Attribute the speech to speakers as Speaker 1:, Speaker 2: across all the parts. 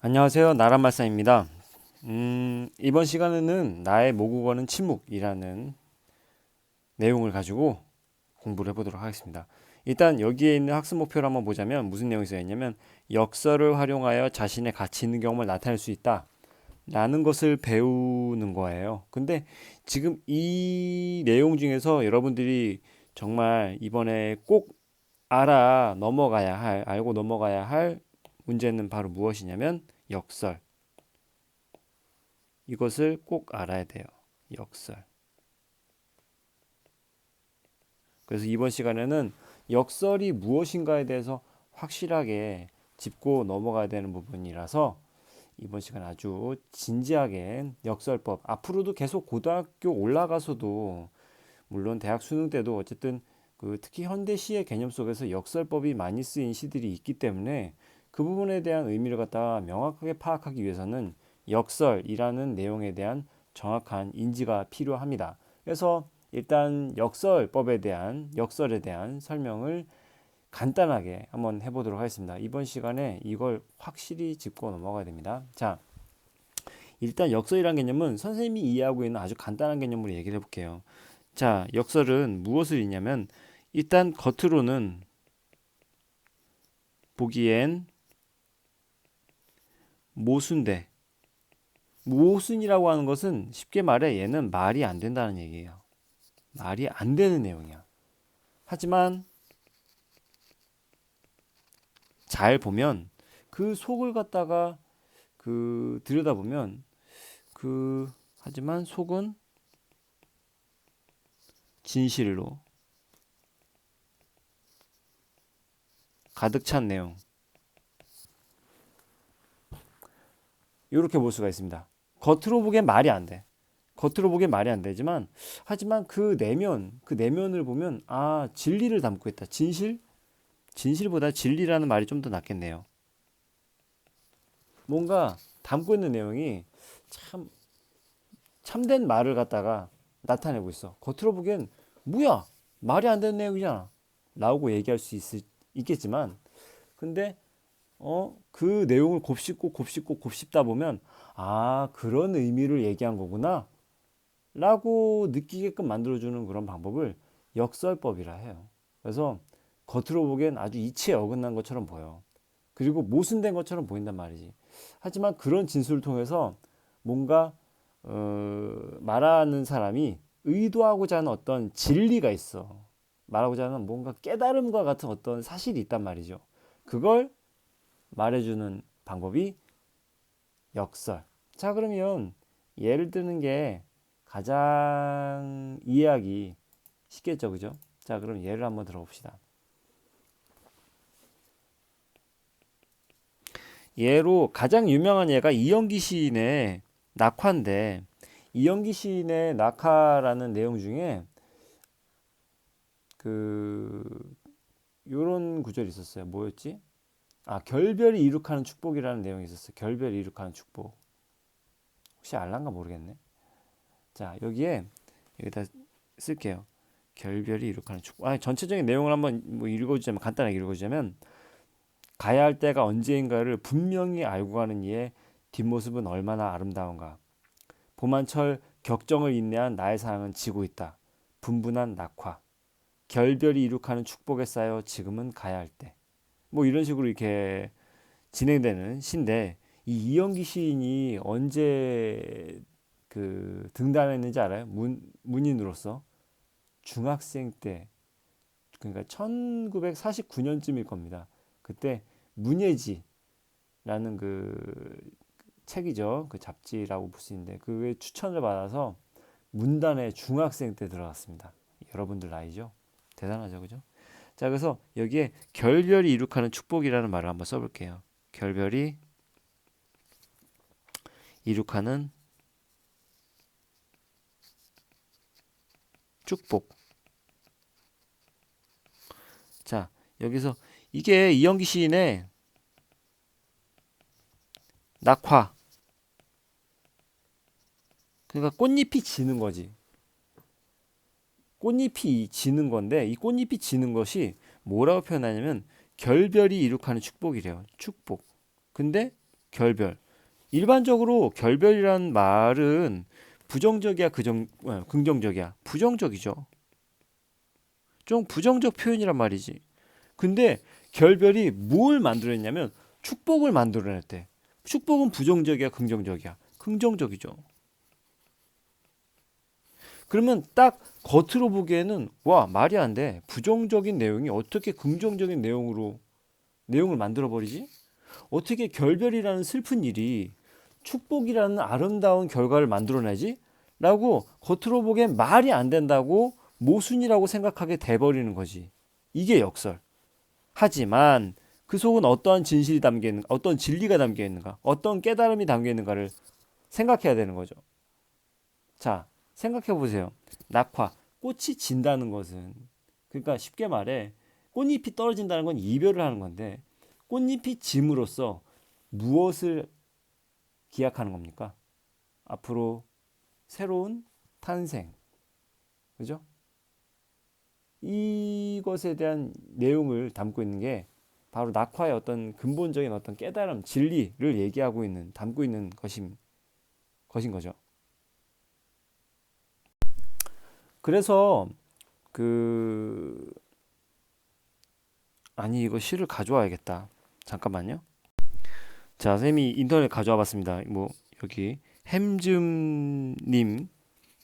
Speaker 1: 안녕하세요. 나란말씀입니다. 이번 시간에는 나의 모국어는 침묵이라는 내용을 가지고 공부를 해보도록 하겠습니다. 일단 여기에 있는 학습 목표를 한번 보자면 무슨 내용이 써 있냐면 역설을 활용하여 자신의 가치 있는 경험을 나타낼 수 있다 라는 것을 배우는 거예요. 근데 지금 이 내용 중에서 여러분들이 정말 이번에 꼭 알고 넘어가야 할 문제는 바로 무엇이냐면 역설. 이것을 꼭 알아야 돼요. 역설. 그래서 이번 시간에는 역설이 무엇인가에 대해서 확실하게 짚고 넘어가야 되는 부분이라서 이번 시간 아주 진지하게 역설법, 앞으로도 계속 고등학교 올라가서도 물론 대학 수능 때도 어쨌든 특히 현대 시의 개념 속에서 역설법이 많이 쓰인 시들이 있기 때문에 그 부분에 대한 의미를 갖다가 명확하게 파악하기 위해서는 역설이라는 내용에 대한 정확한 인지가 필요합니다. 그래서 일단 역설에 대한 설명을 간단하게 한번 해보도록 하겠습니다. 이번 시간에 이걸 확실히 짚고 넘어가야 됩니다. 자, 일단 역설이라는 개념은 선생님이 이해하고 있는 아주 간단한 개념으로 얘기를 해볼게요. 자, 역설은 무엇을 있냐면 일단 겉으로는 보기엔 모순돼. 모순이라고 하는 것은 쉽게 말해 얘는 말이 안 된다는 얘기예요. 말이 안 되는 내용이야. 하지만 잘 보면 그 속을 갖다가 들여다보면 하지만 속은 진실로 가득 찬 내용. 이렇게 볼 수가 있습니다. 겉으로 보기엔 말이 안 돼. 겉으로 보기엔 말이 안 되지만 하지만 그 내면을 보면 진리를 담고 있다. 진실보다 진리라는 말이 좀 더 낫겠네요. 뭔가 담고 있는 내용이 참 참된 말을 갖다가 나타내고 있어. 겉으로 보기엔 뭐야? 말이 안 되는 내용이잖아. 라고 얘기할 수 있겠지만 근데 그 내용을 곱씹다 보면 그런 의미를 얘기한 거구나 라고 느끼게끔 만들어주는 그런 방법을 역설법이라 해요. 그래서 겉으로 보기엔 아주 이치에 어긋난 것처럼 보여. 그리고 모순된 것처럼 보인단 말이지. 하지만 그런 진술을 통해서 뭔가 말하는 사람이 의도하고자 하는 어떤 진리가 있어. 말하고자 하는 뭔가 깨달음과 같은 어떤 사실이 있단 말이죠. 그걸 말해주는 방법이 역설. 자, 그러면 예를 드는 게 가장 이해하기 쉽겠죠, 그죠? 자, 그럼 예를 한번 들어봅시다. 예로 가장 유명한 예가 이영기 시인의 낙화인데 이영기 시인의 낙화라는 내용 중에 그 요런 구절이 있었어요. 뭐였지? 결별이 이룩하는 축복이라는 내용이 있었어요. 결별이 이룩하는 축복. 혹시 알란가 모르겠네. 자, 여기다 쓸게요. 결별이 이룩하는 축복. 전체적인 내용을 한번 간단하게 읽어주자면 가야 할 때가 언제인가를 분명히 알고 가는 이의 뒷모습은 얼마나 아름다운가. 봄한철 격정을 인내한 나의 사랑은 지고 있다. 분분한 낙화. 결별이 이룩하는 축복에 쌓여 지금은 가야 할 때. 뭐 이런 식으로 이렇게 진행되는 시인데 이 이영기 시인이 언제 등단했는지 알아요? 문인으로 중학생 때 그러니까 1949년쯤일 겁니다. 그때 문예지라는 책이죠. 그 잡지라고 볼 수 있는데 그에 추천을 받아서 문단에 중학생 때 들어갔습니다. 여러분들 나이죠? 대단하죠, 그죠? 자, 그래서 여기에 결별이 이룩하는 축복이라는 말을 한번 써볼게요. 결별이 이룩하는 축복. 자, 여기서 이게 이영기 시인의 낙화. 그러니까 꽃잎이 지는 거지. 꽃잎이 지는 건데 이 꽃잎이 지는 것이 뭐라고 표현하냐면 결별이 이룩하는 축복이래요. 축복. 근데 결별. 일반적으로 결별이란 말은 부정적이야, 긍정적이야? 부정적이죠. 좀 부정적 표현이란 말이지. 근데 결별이 뭘 만들어냈냐면 축복을 만들어냈대. 축복은 부정적이야, 긍정적이야? 긍정적이죠. 그러면 딱 겉으로 보기에는 와, 말이 안 돼. 부정적인 내용이 어떻게 긍정적인 내용을 만들어 버리지? 어떻게 결별이라는 슬픈 일이 축복이라는 아름다운 결과를 만들어내지? 라고 겉으로 보기엔 말이 안 된다고 모순이라고 생각하게 돼버리는 거지. 이게 역설. 하지만 그 속은 어떠한 진실이 담겨 있는가, 어떤 진리가 담겨 있는가, 어떤 깨달음이 담겨 있는가를 생각해야 되는 거죠. 자, 생각해 보세요. 낙화, 꽃이 진다는 것은, 그러니까 쉽게 말해 꽃잎이 떨어진다는 건 이별을 하는 건데, 꽃잎이 짐으로써 무엇을 기약하는 겁니까? 앞으로 새로운 탄생. 그죠? 이것에 대한 내용을 담고 있는 게 바로 낙화의 어떤 근본적인 어떤 깨달음, 진리를 얘기하고 있는, 담고 있는 것인 거죠. 그래서 그 아니 이거 시를 가져와야겠다. 잠깐만요. 자, 선생님이 인터넷 가져와 봤습니다. 뭐 여기 햄즘님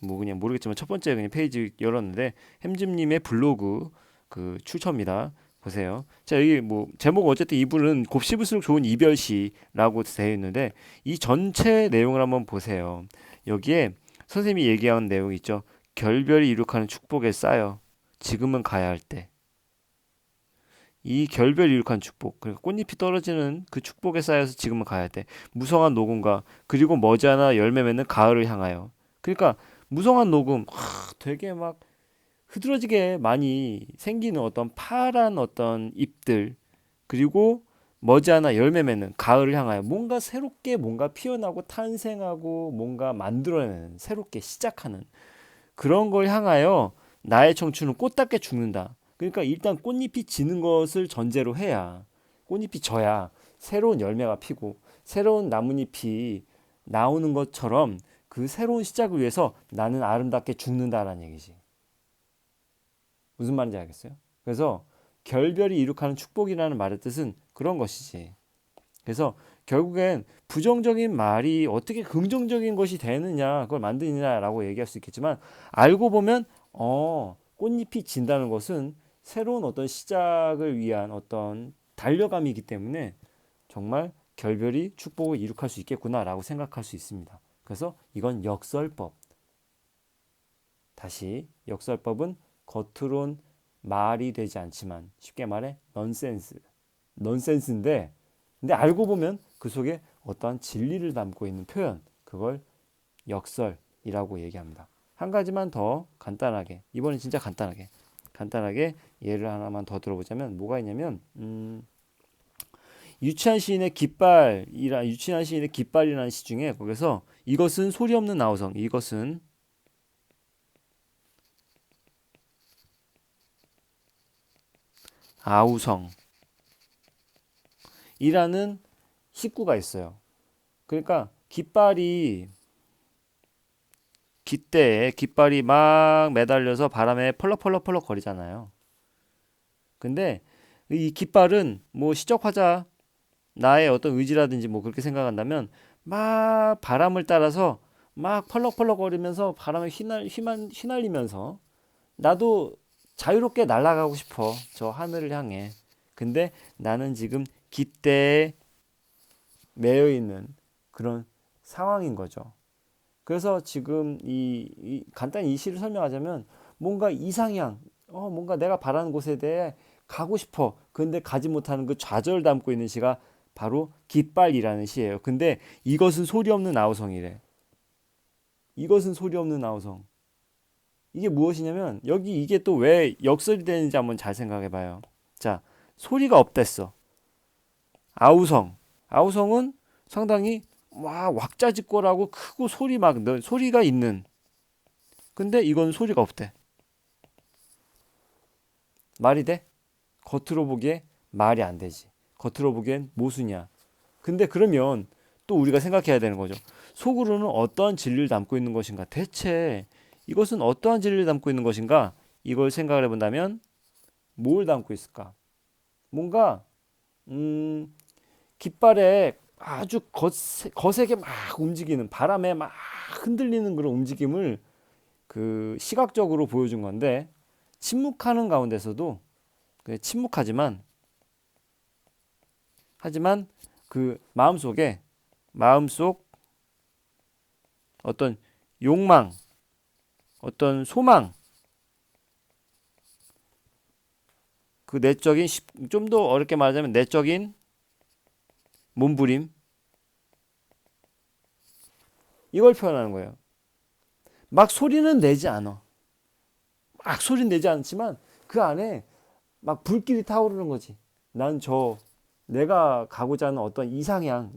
Speaker 1: 뭐 그냥 모르겠지만 첫 번째 그냥 페이지 열었는데 햄즘님의 블로그 그 출처입니다. 보세요. 자, 여기 뭐 제목 어쨌든 이분은 곱씹을수록 좋은 이별시라고 되어 있는데 이 전체 내용을 한번 보세요. 여기에 선생님이 얘기한 내용 있죠. 결별이 이룩하는 축복에 쌓여 지금은 가야 할 때. 이 결별 이룩한 축복, 그러니까 꽃잎이 떨어지는 그 축복에 쌓여서 지금은 가야 돼. 무성한 녹음과 그리고 머지않아 열매 맺는 가을을 향하여. 그러니까 무성한 녹음, 되게 막 흐드러지게 많이 생기는 어떤 파란 어떤 잎들, 그리고 머지않아 열매 맺는 가을을 향하여 뭔가 새롭게 뭔가 피어나고 탄생하고 뭔가 만들어내는 새롭게 시작하는 그런 걸 향하여 나의 청춘은 꽃답게 죽는다. 그러니까 일단 꽃잎이 지는 것을 전제로 해야 꽃잎이 져야 새로운 열매가 피고 새로운 나뭇잎이 나오는 것처럼 그 새로운 시작을 위해서 나는 아름답게 죽는다라는 얘기지. 무슨 말인지 알겠어요? 그래서 결별이 이룩하는 축복이라는 말의 뜻은 그런 것이지. 그래서 결국엔 부정적인 말이 어떻게 긍정적인 것이 되느냐, 그걸 만드느냐라고 얘기할 수 있겠지만 알고 보면 꽃잎이 진다는 것은 새로운 어떤 시작을 위한 어떤 달려감이기 때문에 정말 결별이 축복을 이룩할 수 있겠구나라고 생각할 수 있습니다. 그래서 이건 역설법. 다시 역설법은 겉으론 말이 되지 않지만 쉽게 말해 넌센스인데 근데 알고 보면 그 속에 어떠한 진리를 담고 있는 표현, 그걸 역설이라고 얘기합니다. 한 가지만 더 간단하게, 이번엔 진짜 간단하게 예를 하나만 더 들어보자면 뭐가 있냐면 유치한 시인의 깃발이라는 시 중에 거기서 이것은 소리 없는 아우성, 이것은 아우성이라는 식구가 있어요. 그러니까 깃대에 깃발이 막 매달려서 바람에 펄럭펄럭펄럭 거리잖아요. 근데 이 깃발은 뭐 시적화자 나의 어떤 의지라든지 뭐 그렇게 생각한다면 막 바람을 따라서 막 펄럭펄럭 거리면서 바람에 휘날리면서 나도 자유롭게 날아가고 싶어. 저 하늘을 향해. 근데 나는 지금 깃대에 매여 있는 그런 상황인 거죠. 그래서 지금 간단히 이 시를 설명하자면 뭔가 이상향, 뭔가 내가 바라는 곳에 대해 가고 싶어. 근데 가지 못하는 그 좌절을 담고 있는 시가 바로 깃발이라는 시예요. 근데 이것은 소리 없는 아우성이래. 이것은 소리 없는 아우성. 이게 무엇이냐면 여기 이게 또 왜 역설이 되는지 한번 잘 생각해 봐요. 자, 소리가 없댔어. 아우성. 아우성은 상당히 와 왁자지껄하고 크고 소리가 있는. 근데 이건 소리가 없대. 말이 돼? 겉으로 보기에 말이 안 되지. 겉으로 보기엔 모순이야. 근데 그러면 또 우리가 생각해야 되는 거죠. 속으로는 어떠한 진리를 담고 있는 것인가? 대체 이것은 어떠한 진리를 담고 있는 것인가? 이걸 생각을 해본다면 뭘 담고 있을까? 뭔가 깃발에 아주 거세게 막 움직이는 바람에 막 흔들리는 그런 움직임을 그 시각적으로 보여준 건데 침묵하는 가운데서도 침묵하지만 하지만 그 마음속 어떤 욕망, 어떤 소망, 그 내적인 좀 더 어렵게 말하자면 내적인 몸부림 이걸 표현하는 거예요. 막 소리는 내지 않아. 막 소리는 내지 않지만 그 안에 막 불길이 타오르는 거지. 내가 가고자 하는 어떤 이상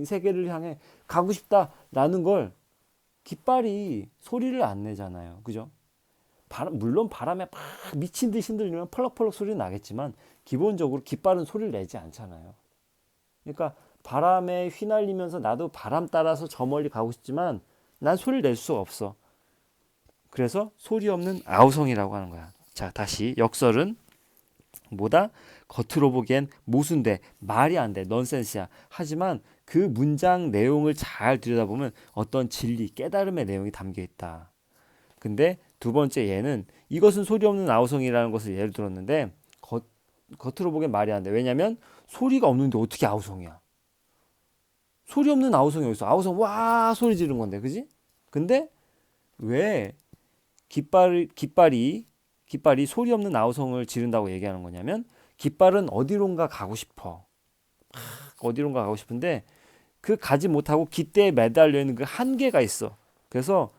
Speaker 1: 세계를 향해 가고 싶다라는 걸 깃발이 소리를 안 내잖아요. 그죠? 물론 바람에 막 미친 듯이 흔들리면 펄럭펄럭 소리 나겠지만 기본적으로 깃발은 소리를 내지 않잖아요. 그러니까 바람에 휘날리면서 나도 바람 따라서 저 멀리 가고 싶지만 난 소리를 낼 수가 없어. 그래서 소리 없는 아우성이라고 하는 거야. 자, 다시 역설은 뭐다? 겉으로 보기엔 모순돼, 말이 안 돼, 넌센스야. 하지만 그 문장 내용을 잘 들여다보면 어떤 진리, 깨달음의 내용이 담겨 있다. 근데 두 번째 예는 이것은 소리 없는 아우성이라는 것을 예를 들었는데 겉으로 보기엔 말이 안 돼. 왜냐면 소리가 없는데 어떻게 아우성이야? 소리 없는 아우성이 어딨어? 아우성 와 소리 지르는 건데, 그지? 근데 왜 깃발이 소리 없는 아우성을 지른다고 얘기하는 거냐면 깃발은 어디론가 가고 싶어. 어디론가 가고 싶은데 그 가지 못하고 깃대에 매달려 있는 그 한계가 있어. 그래서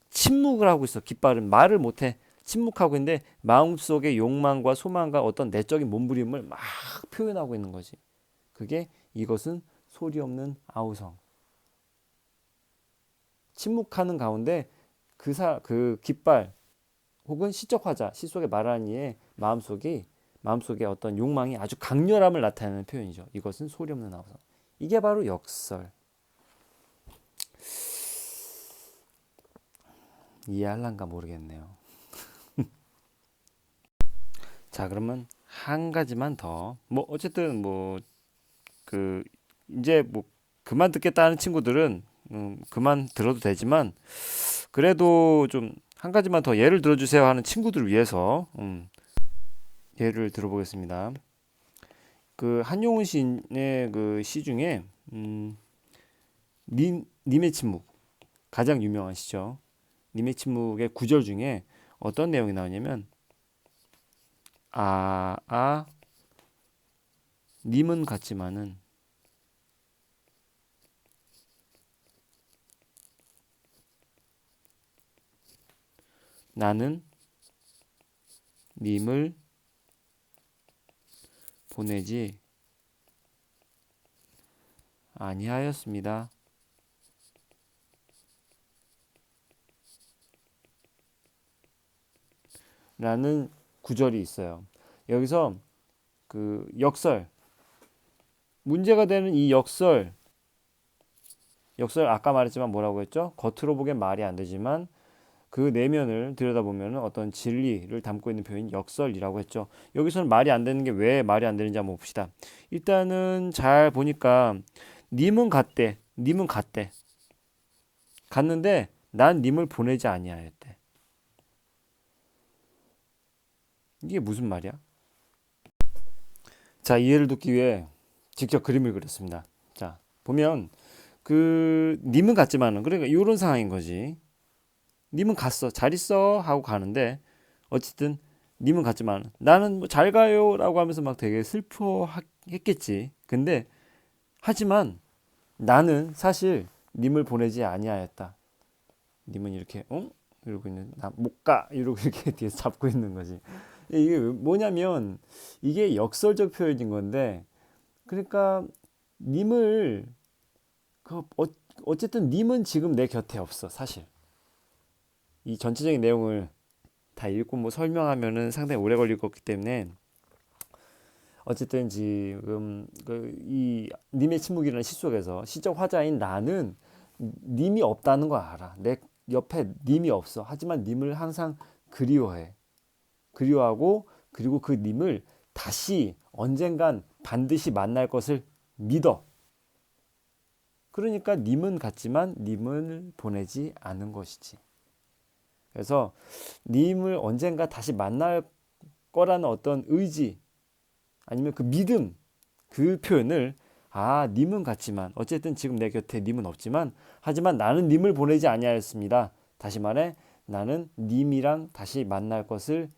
Speaker 1: 침묵을 하고 있어. 깃발은 말을 못해. 침묵하고 있는데 마음속의 욕망과 소망과 어떤 내적인 몸부림을 막 표현하고 있는 거지. 그게 이것은 소리 없는 아우성. 침묵하는 가운데 그 깃발 혹은 시적 화자, 시 속의 말하는 이의 마음속에 어떤 욕망이 아주 강렬함을 나타내는 표현이죠. 이것은 소리 없는 아우성. 이게 바로 역설. 이해할란가 모르겠네요. 자, 그러면 한 가지만 더. 어쨌든 이제 그만 듣겠다는 친구들은 그만 들어도 되지만 그래도 좀 한 가지만 더 예를 들어주세요 하는 친구들을 위해서 예를 들어보겠습니다. 그 한용운 시인의 그 시 중에 님의 침묵 가장 유명한 시죠. 님의 침묵의 구절 중에 어떤 내용이 나오냐면 님은 같지만은 나는 님을 보내지 아니하였습니다. 라는 구절이 있어요. 여기서 그 역설, 문제가 되는 이 역설 아까 말했지만 뭐라고 했죠? 겉으로 보기엔 말이 안 되지만 그 내면을 들여다보면 어떤 진리를 담고 있는 표현이 역설이라고 했죠. 여기서는 말이 안 되는 게 왜 말이 안 되는지 한번 봅시다. 일단은 잘 보니까 님은 갔대. 갔는데 난 님을 보내지 아니하였대. 이게 무슨 말이야? 자, 이해를 돕기 위해 직접 그림을 그렸습니다. 자, 보면 그 님은 갔지만은 그러니까 이런 상황인 거지. 님은 갔어. 잘 있어 하고 가는데 어쨌든 님은 갔지만 나는 잘 가요라고 하면서 막 되게 슬퍼했겠지. 근데 하지만 나는 사실 님을 보내지 아니하였다. 님은 이렇게 이러고 있는 나 못 가 이러고 이렇게 뒤에서 잡고 있는 거지. 이게 뭐냐면 이게 역설적 표현인 건데 그러니까 님을 어쨌든 님은 지금 내 곁에 없어 사실. 이 전체적인 내용을 다 읽고 설명하면은 상당히 오래 걸릴 것 같기 때문에 어쨌든 지금 이 님의 침묵이라는 시 속에서 시적 화자인 나는 님이 없다는 거 알아. 내 옆에 님이 없어. 하지만 님을 항상 그리워해. 그리워하고 그리고 그 님을 다시 언젠간 반드시 만날 것을 믿어. 그러니까 님은 같지만 님을 보내지 않은 것이지. 그래서 님을 언젠가 다시 만날 거라는 어떤 의지 아니면 그 믿음 그 표현을 님은 같지만 어쨌든 지금 내 곁에 님은 없지만 하지만 나는 님을 보내지 아니하였습니다. 다시 말해 나는 님이랑 다시 만날 것을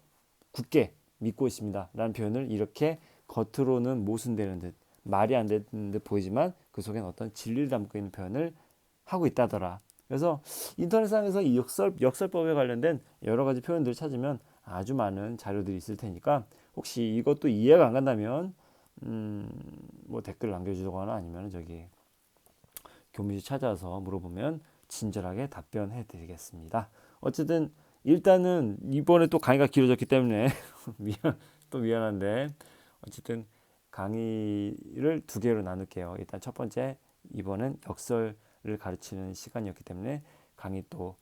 Speaker 1: 굳게 믿고 있습니다. 라는 표현을 이렇게 겉으로는 모순되는 듯 말이 안 되는 듯 보이지만 그 속엔 어떤 진리를 담고 있는 표현을 하고 있다더라. 그래서 인터넷상에서 이 역설법에 관련된 여러 가지 표현들을 찾으면 아주 많은 자료들이 있을 테니까 혹시 이것도 이해가 안 간다면 뭐 댓글 남겨주거나 아니면 저기 교무실 찾아서 물어보면 친절하게 답변해 드리겠습니다. 어쨌든 일단은 이번에 또 강의가 길어졌기 때문에 미안한데 어쨌든 강의를 두 개로 나눌게요. 일단 첫 번째 이번엔 역설을 가르치는 시간이었기 때문에 강의 또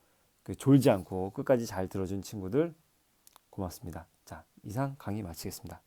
Speaker 1: 졸지 않고 끝까지 잘 들어준 친구들 고맙습니다. 자, 이상 강의 마치겠습니다.